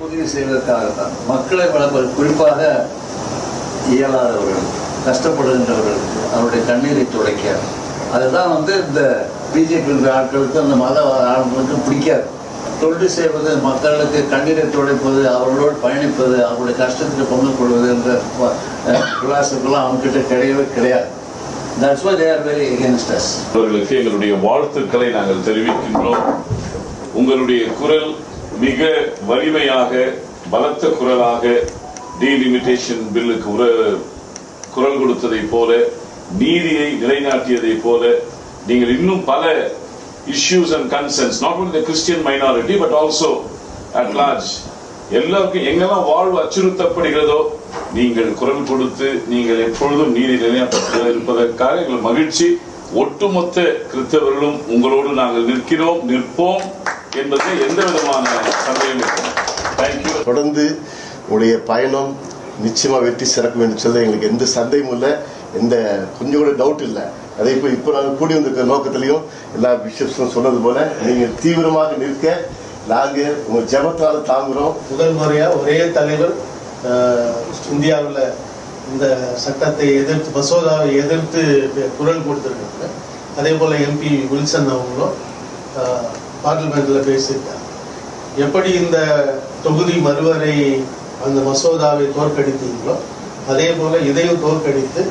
உதவி செய்வதற்காகத்தான் மக்களை வளர்ப்பது, குறிப்பாக இயலாதவர்கள், கஷ்டப்படுகின்றவர்களுக்கு அவருடைய கண்ணீரை துடைக்க. அதுதான் இந்த பிஜேபி ஆட்களுக்கு, அந்த மத ஆட்களுக்கு பிடிக்காது. தொண்டு செய்வது, மக்களுக்கு கண்ணீரை துடைப்பது, அவர்களோடு பயணிப்பது, அவருடைய கஷ்டத்தில் பங்கு கொள்வது என்ற பிலாசபிலாம் அவங்ககிட்ட கிடையவே கிடையாது. That's why they are very against us. அவர்களுக்கு எங்களுடைய வாழ்த்துக்களை நாங்கள் தெரிவிக்கின்றோம். உங்களுடைய குரல் மிக வலிமையாக, பலத்த குரலாக டீலிமிட்டேஷன் பில்லுக்கு குரல் கொடுத்ததை போல, நீதியை நிலைநாட்டியதை போல, நீங்கள் இன்னும் பல issues and concerns, not only the Christian minority but also at large, எல்லாருக்கும் எங்கெல்லாம் வாழ்வு அச்சுறுத்தப்படுகிறதோ நீங்கள் குரல் கொடுத்து நீங்கள் எப்பொழுதும் நீதி நிலைநாட்ட இருப்பதற்காக எங்கள் மகிழ்ச்சி. ஒட்டுமொத்த கிறிஸ்தவர்களும் உங்களோடு நாங்கள் நிற்போம் என்பது எந்த விதமான சந்தேகம் இல்லை. தேங்க்யூ. தொடர்ந்து உங்களுடைய பயணம் நிச்சயமா வெற்றி சிறக்கும் என்று சொல்ல எங்களுக்கு எந்த சந்தேகமும் இல்லை, எந்த கொஞ்சம் கூட டவுட் இல்லை. அதே இப்போ நாங்கள் கூடி வந்திருக்கிற நோக்கத்திலையும் எல்லா பிஷப்ஸும் சொன்னது போல நீங்கள் தீவிரமாக நிற்க நாங்கள் உங்கள் ஜெபத்தால் தாங்குகிறோம். முதல் முறையாக ஒரே தலைவர் இந்தியாவில் இந்த சட்டத்தை எதிர்த்து, மசோதாவை எதிர்த்து குரல் கொடுத்துருக்காங்க. அதே போல் எம்பி வில்சன் அவங்களும் பார்லிமெண்ட்டில் பேசியிருக்காங்க. எப்படி இந்த தொகுதி மறுவரை அந்த மசோதாவை தோற்கடித்தீங்களோ அதே போல் இதையும் தோற்கடித்து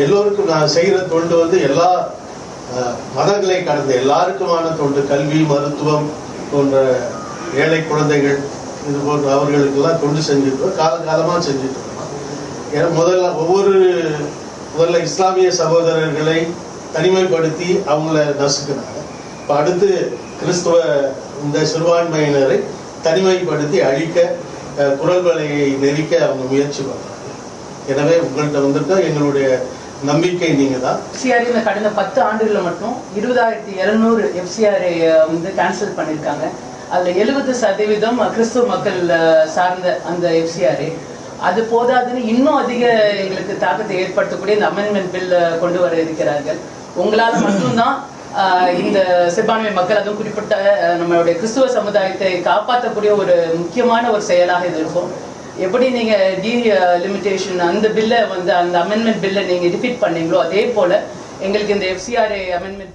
எல்லோருக்கும் நான் செய்கிற தொண்டு எல்லா மதங்களை கடந்த எல்லாருக்குமான தொண்டு, கல்வி, மருத்துவம் போன்ற ஏழை குழந்தைகள் இது போன்ற அவர்களுக்கெல்லாம் தொண்டு செஞ்சுட்டு காலகாலமாக செஞ்சுட்டு இருக்கோம். ஏன்னா முதல்ல இஸ்லாமிய சகோதரர்களை தனிமைப்படுத்தி அவங்கள நசுக்கினாங்க. இப்போ அடுத்து கிறிஸ்துவ இந்த சிறுபான்மையினரை தனிமைப்படுத்தி அழிக்க, குரல் வலையை நெரிக்க அவங்க முயற்சி பண்ணுறாங்க. எனவே உங்கள்கிட்ட எங்களுடைய நம்பிக்கை நீங்க தான். எஃப்சிஆர் இந்த கடந்த 10 ஆண்டுகளில் மட்டும் 20,700 எஃப்சிஆரை கேன்சல் பண்ணியிருக்காங்க. அதில் 70% கிறிஸ்துவ மக்கள் சார்ந்த அந்த எஃப்சிஆர். அது போதாதுன்னு இன்னும் அதிக எங்களுக்கு தாக்கத்தை ஏற்படுத்தக்கூடிய இந்த அமெண்ட்மெண்ட் பில் கொண்டு வர இருக்கிறார்கள். உங்களால் மட்டும்தான் இந்த சிறுபான்மை மக்கள், அதுவும் குறிப்பிட்ட நம்மளுடைய கிறிஸ்துவ சமுதாயத்தை காப்பாற்றக்கூடிய ஒரு முக்கியமான ஒரு செயலாக இது இருக்கும். எப்படி நீங்க டீலிமிட்டேஷன் அந்த பில்லை அந்த அமெண்ட்மெண்ட் பில்லை நீங்க டிஃபீட் பண்ணீங்களோ அதே போல எங்களுக்கு இந்த எஃப்சிஆர் அமெண்ட்மெண்ட்